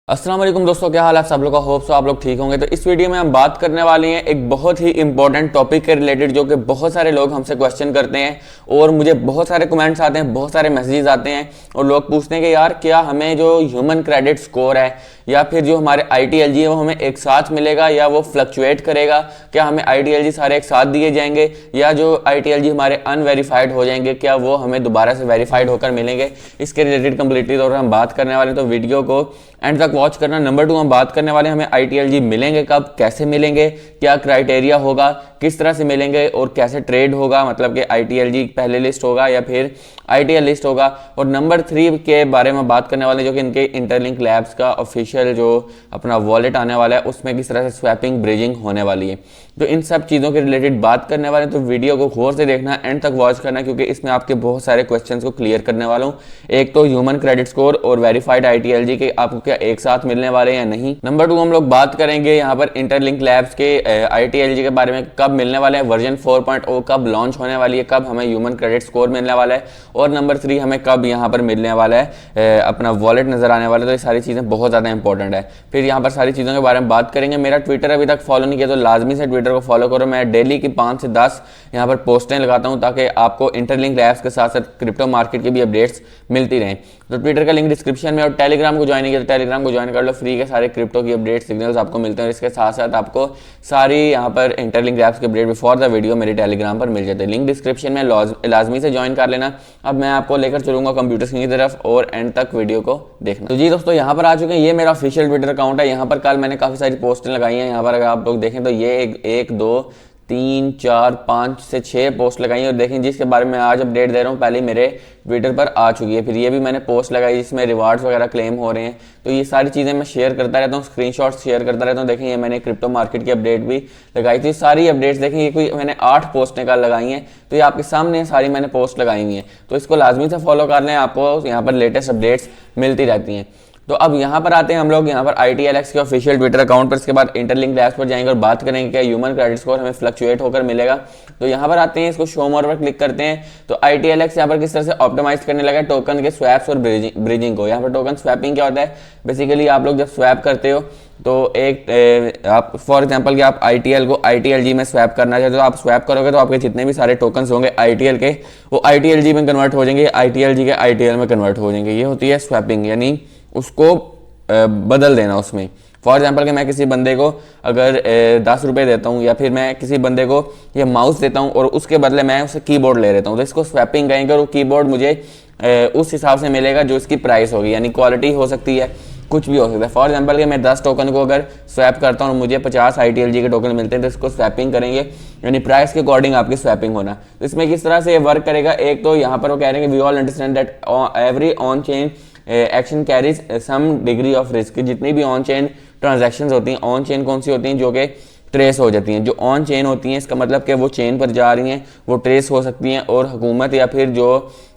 अस्सलाम वालेकुम दोस्तों, क्या हाल है आप सब लोग का। होप सो आप लोग ठीक होंगे। तो इस वीडियो में हम बात करने वाले हैं एक बहुत ही इंपॉर्टेंट टॉपिक के रिलेटेड, जो कि बहुत सारे लोग हमसे क्वेश्चन करते हैं और मुझे बहुत सारे कमेंट्स आते हैं, बहुत सारे मैसेजेस आते हैं और लोग पूछते हैं कि यार क्या हमें जो ह्यूमन क्रेडिट स्कोर है या फिर जो हमारे ITLG है वो हमें एक साथ मिलेगा या वो फ्लक्चुएट करेगा। क्या हमें ITLG सारे एक साथ दिए जाएंगे या जो ITLG हमारे अनवेरीफाइड हो जाएंगे क्या वो हमें दोबारा से वेरीफाइड होकर मिलेंगे। इसके रिलेटेड कंप्लीटली तौर पर हम बात करने वाले हैं, तो वीडियो को एंड तक वॉच करना। नंबर 2 हम बात करने वाले हैं हमें ITLG मिलेंगे कब, कैसे मिलेंगे, क्या क्राइटेरिया होगा, किस तरह से मिलेंगे और कैसे ट्रेड होगा, मतलब कि ITLG पहले लिस्ट होगा या फिर ITL लिस्ट होगा। और नंबर 3 के बारे में बात करने वाले हैं, जो कि इनके इंटरलिंक लैब्स का ऑफिशियल जो अपना वॉलेट आने वाला है उसमें किस तरह से स्वैपिंग ब्रिजिंग होने वाली है। तो इन सब चीज़ों के रिलेटेड बात करने वाले हैं, तो वीडियो को गौर से देखना, एंड तक वॉच करना, क्योंकि इसमें आपके बहुत सारे क्वेश्चंस को क्लियर करने वाला हूँ। एक तो ह्यूमन क्रेडिट स्कोर और वेरीफाइड ITLG के आपको क्या एक साथ मिलने वाले हैं या नहीं। नंबर 2 हम लोग बात करेंगे यहाँ पर इंटरलिंक लैब्स के ITLG के बारे में, कब मिलने वाले हैं, वर्जन 4.0 कब लॉन्च होने वाली है, कब हमें ह्यूमन क्रेडिट स्कोर मिलने वाला है, और नंबर 3 हमें कब यहाँ पर मिलने वाला है अपना वॉलेट नजर आने वाला है। तो ये सारी चीज़ें बहुत ज़्यादा इंपॉर्टेंट है। फिर यहाँ पर सारी चीज़ों के बारे में बात करेंगे। मेरा ट्विटर अभी तक फॉलो नहीं किया तो लाजमी से ट्विटर को फॉलो करो। मैं डेली की 5 से 10 यहाँ पर पोस्टें लगाता हूँ ताकि आपको इंटरलिंक लैब्स के साथ साथ क्रिप्टो मार्केट की भी अपडेट्स मिलती रहें। तो ट्विटर का लिंक डिस्क्रिप्शन में, और टेलीग्राम को ज्वाइन किया तो टेलीग्राम को ज्वाइन कर लो, फ्री के सारे क्रिप्टो की अपडेट सिग्नल्स आपको मिलते हैं। और इसके साथ साथ आपको सारी यहाँ पर इंटरलिंक लैब्स की अपडेट बिफोर द वीडियो मेरे टेलीग्राम पर मिल जाते हैं। लिंक डिस्क्रिप्शन में लाजमी से ज्वाइन कर लेना। अब मैं आपको लेकर चलूंगा कंप्यूटर स्क्रीन की तरफ और एंड तक वीडियो को देखना। तो जी दोस्तों, यहाँ पर आ चुके हैं, ये मेरा ऑफिशियल ट्विटर अकाउंट है। यहाँ पर कल मैंने काफ़ी सारी पोस्टें लगाई हैं। यहाँ पर अगर आप लोग देखें तो ये 1 2 3 4 5 से 6 पोस्ट लगाई है। और देखें जिसके बारे में आज अपडेट दे रहा हूँ पहले मेरे ट्विटर पर आ चुकी है। फिर ये भी मैंने पोस्ट लगाई जिसमें रिवार्ड्स वगैरह क्लेम हो रहे हैं। तो ये सारी चीज़ें मैं शेयर करता रहता हूँ, स्क्रीनशॉट्स शेयर करता रहता हूँ। देखें ये मैंने क्रिप्टो मार्केट की अपडेट भी लगाई थी। सारी अपडेट्स देखें, ये कोई मैंने 8 पोस्टें कल लगाई हैं, तो ये आपके सामने सारी मैंने पोस्ट लगाई हुई हैं। तो इसको लाजमी से फॉलो कर लें, आपको यहाँ पर लेटेस्ट अपडेट्स मिलती रहती हैं। तो अब यहाँ पर आते हैं हम लोग यहाँ पर ITLX के ऑफिशियल ट्विटर अकाउंट पर। इसके बाद इंटरलिंक लैब्स पर जाएंगे और बात करेंगे क्या ह्यूमन क्रेडिट स्कोर हमें फ्लक्चुएट होकर मिलेगा। तो यहाँ पर आते हैं, इसको शो मोर पर क्लिक करते हैं। तो ITLX यहाँ पर किस तरह से ऑप्टिमाइज करने लगा टोकन के स्वैप्स और ब्रिजिंग को। यहाँ पर टोकन स्वैपिंग क्या होता है, बेसिकली आप लोग जब स्वैप करते हो तो एक आप फॉर एग्जांपल कि आप ITL को ITLG में स्वैप करना चाहते हो, तो आप स्वैप करोगे तो आपके जितने भी सारे टोकन्स होंगे ITL के वो ITLG में कन्वर्ट हो जाएंगे, ITLG के ITL में कन्वर्ट हो जाएंगे। ये होती है स्वैपिंग, यानी उसको बदल देना उसमें। फॉर एग्जाम्पल कि मैं किसी बंदे को अगर 10 रुपये देता हूँ या फिर मैं किसी बंदे को ये माउस देता हूँ और उसके बदले मैं उससे कीबोर्ड ले लेता हूँ, तो इसको स्वैपिंग कहेंगे। और वो कीबोर्ड मुझे उस हिसाब से मिलेगा जो इसकी प्राइस होगी, यानी क्वालिटी हो सकती है, कुछ भी हो सकता है। फॉर एग्जाम्पल कि मैं 10 टोकन को अगर स्वैप करता हूँ और मुझे 50 ITLG के टोकन मिलते हैं, तो इसको स्वैपिंग करेंगे, यानी प्राइस के अकॉर्डिंग आपकी स्वैपिंग होना। तो इसमें किस तरह से ये वर्क करेगा, एक तो यहाँ पर वो कह रहे हैं कि we all understand that every on chain action carries some degree of risk. जितनी भी ऑन चेन ट्रांजैक्शंस होती हैं, ऑन चेन कौन सी होती हैं, जो कि ट्रेस हो जाती हैं। जो ऑन चेन होती हैं इसका मतलब कि वो चेन पर जा रही हैं, वो ट्रेस हो सकती हैं और हुकूमत या फिर जो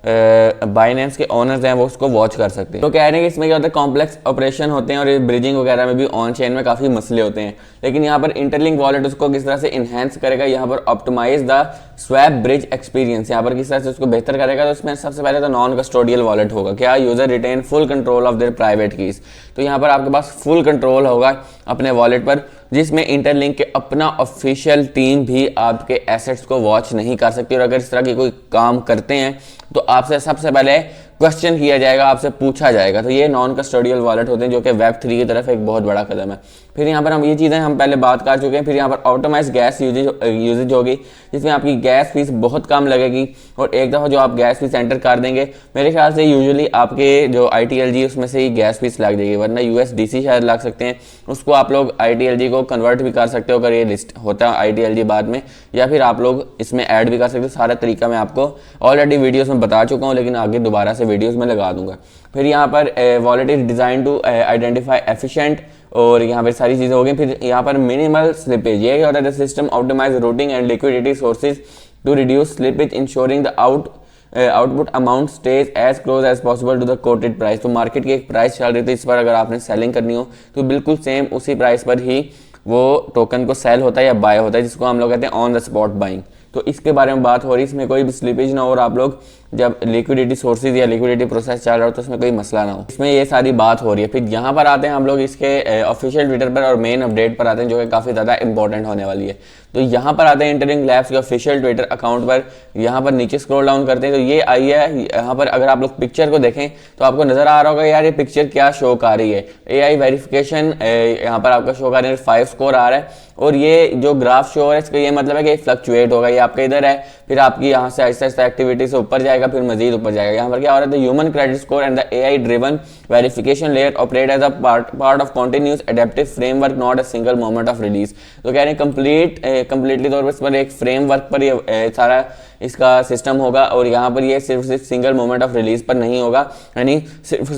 बाइनेंस के ओनर्स हैं वो उसको वॉच कर सकते हैं। तो कह रहे हैं कि इसमें क्या होता है, कॉम्प्लेक्स ऑपरेशन होते हैं और ब्रिजिंग वगैरह में भी ऑन चेन में काफ़ी मसले होते हैं। लेकिन यहाँ पर इंटरलिंक वॉलेट उसको किस तरह से इन्हेंस करेगा, यहाँ पर optimise the swap bridge experience, यहाँ पर किस तरह से उसको बेहतर करेगा। तो इसमें सबसे पहले तो नॉन कस्टोडियल वॉलेट होगा। क्या, user retain full control of their private keys. तो यहाँ पर आपके पास फुल कंट्रोल होगा अपने वॉलेट पर, जिसमें इंटरलिंक के अपना ऑफिशियल टीम भी आपके एसेट्स को वॉच नहीं कर सकती। और अगर इस तरह की कोई काम करते हैं तो आपसे सबसे पहले क्वेश्चन किया जाएगा, आपसे पूछा जाएगा। तो ये नॉन कस्टोडियल वॉलेट होते हैं, जो कि Web3 की तरफ एक बहुत बड़ा कदम है। फिर यहाँ पर हम ये चीज़ें हम पहले बात कर चुके हैं। फिर यहाँ पर ऑटोमाइज गैस यूजेज होगी, जिसमें आपकी गैस फीस बहुत कम लगेगी। और एक दफ़ा जो आप गैस फीस एंटर कर देंगे, मेरे ख्याल से यूजुअली आपके जो ITLG उसमें से ही गैस फीस लग जाएगी, वरना USDC शायद लग सकते हैं। उसको आप लोग ITLG को कन्वर्ट भी कर सकते हो अगर ये लिस्ट होता है ITLG बाद में, या फिर आप लोग इसमें ऐड भी कर सकते हो। सारा तरीका मैं आपको ऑलरेडी वीडियोज़ में बता चुका हूँ, लेकिन आगे दोबारा से वीडियोस में लगा दूंगा। फिर यहाँ पर wallet is design to identify efficient, और यहाँ पर सारी चीज़ें हो गई। फिर यहाँ पर मिनिमल स्लिपेज, ये होता है system optimise routing and liquidity sources to reduce slippage ensuring the output amount stays as close as possible to the quoted price. तो मार्केट की एक प्राइस चल रही थी, इस पर अगर आपने सेलिंग करनी हो तो बिल्कुल सेम उसी प्राइस पर ही वो टोकन को सेल होता है या बाय होता है, जिसको हम लोग कहते हैं ऑन द स्पॉट बाइंग। तो इसके बारे में बात हो रही है, इसमें कोई भी स्लिपेज ना हो और आप लोग जब लिक्विडिटी सोर्सेज या लिक्विडिटी प्रोसेस चल रहा हो तो उसमें कोई मसला ना हो। इसमें ये सारी बात हो रही है। फिर यहाँ पर आते हैं हम लोग इसके ऑफिशियल ट्विटर पर और मेन अपडेट पर आते हैं जो कि काफ़ी ज़्यादा इंपॉर्टेंट होने वाली है। तो यहाँ पर आते हैं इंटरिंग लैब्स के ऑफिशियल ट्विटर अकाउंट पर। यहाँ पर नीचे स्क्रॉल डाउन करते हैं तो ये आई है। यहाँ पर अगर आप लोग पिक्चर को देखें तो आपको नजर आ रहा होगा यार ये पिक्चर क्या शो कर रही है। AI वेरिफिकेशन यहाँ पर आपका शो कर रही है, 5 स्कोर आ रहा है और ये जो ग्राफ शो है इसका ये मतलब है कि फ्लक्चुएट होगा। ये आपके इधर है, फिर आपकी यहाँ से आहिस्ता आहिस्ता एक्टिविटी से ऊपर जाएगा, फिर मजीद ऊपर जाएगा। यहाँ पर क्या हो रहा है, human credit score and the AI driven verification layer operate as a part of continuous adaptive framework, not a single moment of release. तो कह रहे हैं कंप्लीटली तौर पर इस पर एक फ्रेमवर्क पर ये सारा इसका सिस्टम होगा और यहाँ पर ये सिर्फ सिंगल मोमेंट ऑफ रिलीज पर नहीं होगा, यानी सिर्फ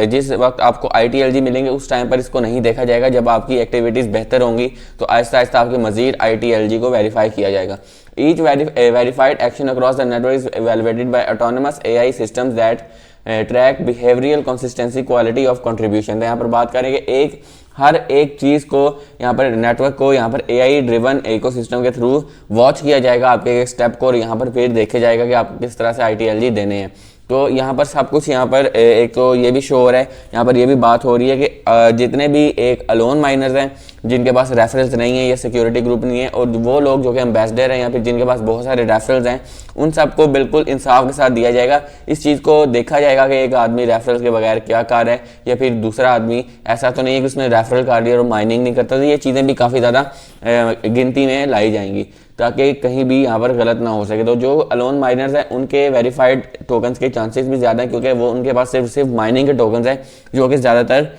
जिस वक्त आपको ITLG मिलेंगे उस टाइम पर इसको नहीं देखा जाएगा। जब आपकी एक्टिविटीज़ बेहतर होंगी तो आहिस्ता आहिस्ता आपके मजीद ITLG को वेरीफाई किया जाएगा। Each verified action across the network is evaluated by autonomous AI systems that track behavioural consistency quality of contribution. तो यहाँ पर बात करेंगे हर एक चीज़ को यहाँ पर नेटवर्क को यहाँ पर AI ड्रिवन इकोसिस्टम के थ्रू वॉच किया जाएगा आपके एक स्टेप को और यहाँ पर फिर देखे जाएगा कि आप किस तरह से ITLG देने हैं। तो यहाँ पर सब कुछ यहाँ पर एक तो ये भी शो हो रहा है, यहाँ पर ये भी बात हो रही है कि जितने भी एक अलोन माइनर्स हैं जिनके पास रेफरल्स नहीं है या सिक्योरिटी ग्रुप नहीं है और वो लोग जो कि एम्बेसडर हैं या फिर जिनके पास बहुत सारे रेफरल्स हैं उन सबको बिल्कुल इंसाफ के साथ दिया जाएगा। इस चीज़ को देखा जाएगा कि एक आदमी रेफरल्स के बगैर क्या कर है या फिर दूसरा आदमी ऐसा तो नहीं है कि उसने रेफरल कर लिया और माइनिंग नहीं करता। तो ये चीज़ें भी काफ़ी ज़्यादा गिनती में लाई जाएंगी ताकि कहीं भी यहाँ पर गलत ना हो सके। तो जो अलोन माइनर्स हैं उनके वेरीफाइड टोकन्स के चांसेस भी ज़्यादा हैं क्योंकि वो उनके पास सिर्फ माइनिंग के टोकन्स हैं जो कि ज़्यादातर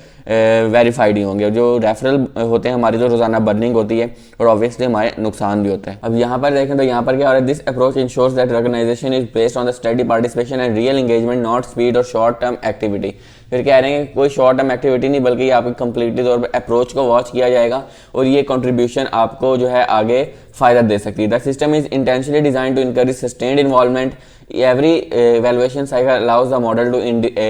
वेरीफाइड ही होंगे। जो रेफरल होते हैं हमारी जो रोजाना बर्निंग होती है और ऑब्वियसली हमारे नुकसान भी होता है। अब यहाँ पर देखें तो यहाँ पर क्या हो रहा है, this approach ensures that organisation is based on the study participation and real engagement, not speed और शॉर्ट टर्म एक्टिविटी। फिर कह रहे हैं कि कोई शॉर्ट टर्म एक्टिविटी नहीं बल्कि आपके कंप्लीटली तौर पर अप्रोच को वॉच किया जाएगा और ये कंट्रीब्यूशन आपको जो है आगे फायदा दे सकती है। The system is intentionally design to encourage sustained involvement. Every valuation cycle allows the model to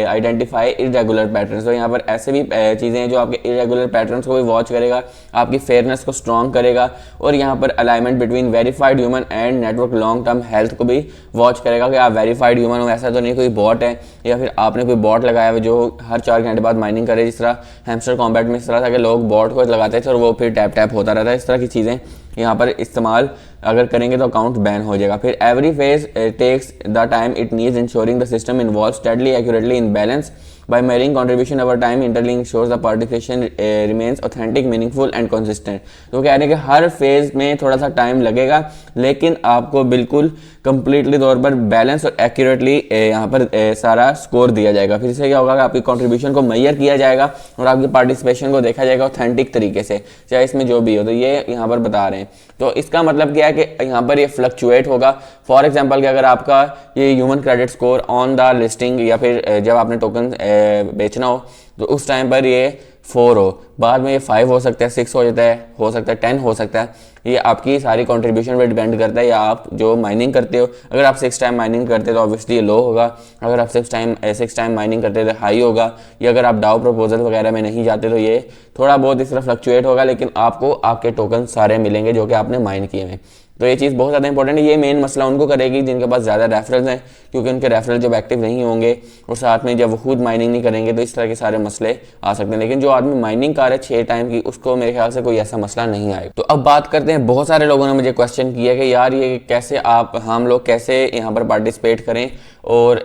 identify irregular patterns. तो यहाँ पर ऐसे भी चीज़ें हैं जो आपके इरेगुलर पैटर्न्स को भी वॉच करेगा, आपकी फेयरनेस को स्ट्रॉन्ग करेगा और यहाँ पर alignment between verified human and network long term health को भी वॉच करेगा कि आप वेरीफाइड ह्यूमन हो, ऐसा तो नहीं कोई बॉट है या फिर आपने कोई बॉट लगाया हुआ जो हर 4 घंटे बाद माइनिंग करे। जिस तरह हैमस्टर कॉम्बैट में इस तरह था कि लोग बॉट को लगाते थे और वो फिर टैप टैप होता रहता है। इस तरह की चीज़ें यहाँ पर इस्तेमाल अगर करेंगे तो अकाउंट बैन हो जाएगा। फिर every phase takes the time it needs ensuring the system involve steadily accurately in balance by measuring contribution over time interlink shows the participation remains authentic meaningful and consistent। तो कह रहे हैं कि हर phase में थोड़ा सा टाइम लगेगा लेकिन आपको बिल्कुल कंप्लीटली तौर पर बैलेंस और एक्यूरेटली यहाँ पर सारा स्कोर दिया जाएगा। फिर इससे क्या होगा कि आपकी कंट्रीब्यूशन को मेजर किया जाएगा और आपकी पार्टिसिपेशन को देखा जाएगा ऑथेंटिक तरीके से, चाहे इसमें जो भी हो। तो ये यहाँ पर बता रहे हैं। तो इसका मतलब क्या है कि यहाँ पर ये फ्लक्चुएट होगा। फॉर एग्जाम्पल कि अगर आपका ये human credit score on the listing या फिर जब आपने टोकन बेचना हो तो उस टाइम पर ये 4 हो, बाद में ये 5 हो सकता है, 6 हो जाता है, हो सकता है 10 हो सकता है। ये आपकी सारी कंट्रीब्यूशन पे डिपेंड करता है या आप जो माइनिंग करते हो। अगर आप 6 टाइम माइनिंग करते हो तो ऑब्वियसली ये लो होगा, अगर आप 6 टाइम माइनिंग करते हो तो हाई होगा, या अगर आप डाउ प्रपोजल वगैरह में नहीं जाते तो ये थोड़ा बहुत इस तरह फ्लक्चुएट होगा, लेकिन आपको आपके टोकन सारे मिलेंगे जो कि आपने माइन किए हैं। तो ये चीज़ बहुत ज़्यादा इंपॉर्टेंट है। ये मेन मसला उनको करेगी जिनके पास ज़्यादा रेफरल्स हैं, क्योंकि उनके रेफरल जब एक्टिव नहीं होंगे और साथ में जब वो खुद माइनिंग नहीं करेंगे तो इस तरह के सारे मसले आ सकते हैं। लेकिन जो आदमी माइनिंग कर है 6 टाइम की, उसको मेरे ख्याल से कोई ऐसा मसला नहीं आएगा। तो अब बात करते हैं, बहुत सारे लोगों ने मुझे क्वेश्चन किया कि यार ये कैसे हम लोग कैसे यहाँ पर पार्टिसिपेट करें, और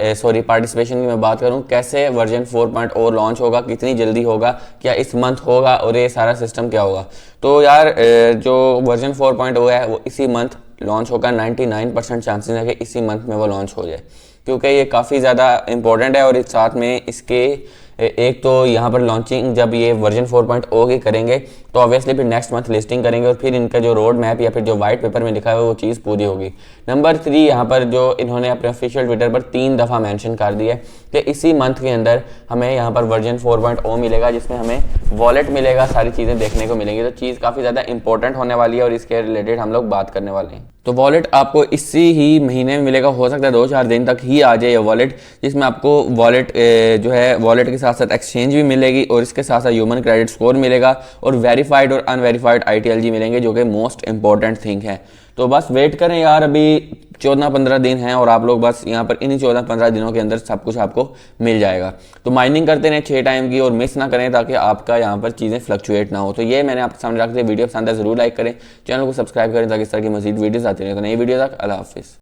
पार्टिसिपेशन की मैं बात करूँ, कैसे वर्जन 4.0 लॉन्च होगा, कितनी जल्दी होगा, क्या इस मंथ होगा और ये सारा सिस्टम क्या होगा। तो यार जो वर्जन 4.0 है वो इसी मंथ लॉन्च होगा। 99% चांसेस है कि इसी मंथ में वो लॉन्च हो जाए, क्योंकि ये काफ़ी ज़्यादा इंपॉर्टेंट है। और इस साथ में इसके एक तो यहाँ पर लॉन्चिंग जब ये वर्जन 4.0 की करेंगे तो ऑब्वियसली फिर नेक्स्ट मंथ लिस्टिंग करेंगे और फिर इनका जो रोड मैप या फिर जो वाइट पेपर में लिखा है वो चीज़ पूरी होगी। नंबर 3 यहाँ पर जो इन्होंने अपने ऑफिशियल ट्विटर पर 3 दफ़ा मेंशन कर दिया है कि इसी मंथ के अंदर हमें यहाँ पर वर्जन 4.0 मिलेगा, जिसमें हमें वॉलेट मिलेगा, सारी चीज़ें देखने को मिलेंगी। तो चीज़ काफ़ी ज़्यादा इंपॉर्टेंट होने वाली है और इसके रिलेटेड हम लोग बात करने वाले हैं। तो वॉलेट आपको इसी ही महीने में मिलेगा, हो सकता है 2-4 दिन तक ही आ जाए ये वॉलेट, जिसमें आपको वॉलेट जो है वॉलेट के साथ साथ साथ एक्सचेंज भी मिलेगी और इसके साथ साथ ह्यूमन क्रेडिट स्कोर मिलेगा और वेरीफाइड और अनवेरीफाइड ITLG मिलेंगे, जो कि मोस्ट इंपॉर्टेंट थिंग है। तो बस वेट करें यार, अभी 14-15 दिन हैं और आप लोग बस यहाँ पर इन्हीं 14-15 दिनों के अंदर सब कुछ आपको मिल जाएगा। तो माइनिंग करते रहें 6 टाइम की और मिस ना करें, ताकि आपका यहाँ पर चीज़ें फ्लक्चुएट ना हो। तो ये मैंने आपके सामने रख दिया। वीडियो पसंद है ज़रूर लाइक करें, चैनल को सब्सक्राइब करें ताकि इस तरह की मजीद वीडियोज़ आती रहें। तो नई वीडियो तक अल्लाह हाफिज़।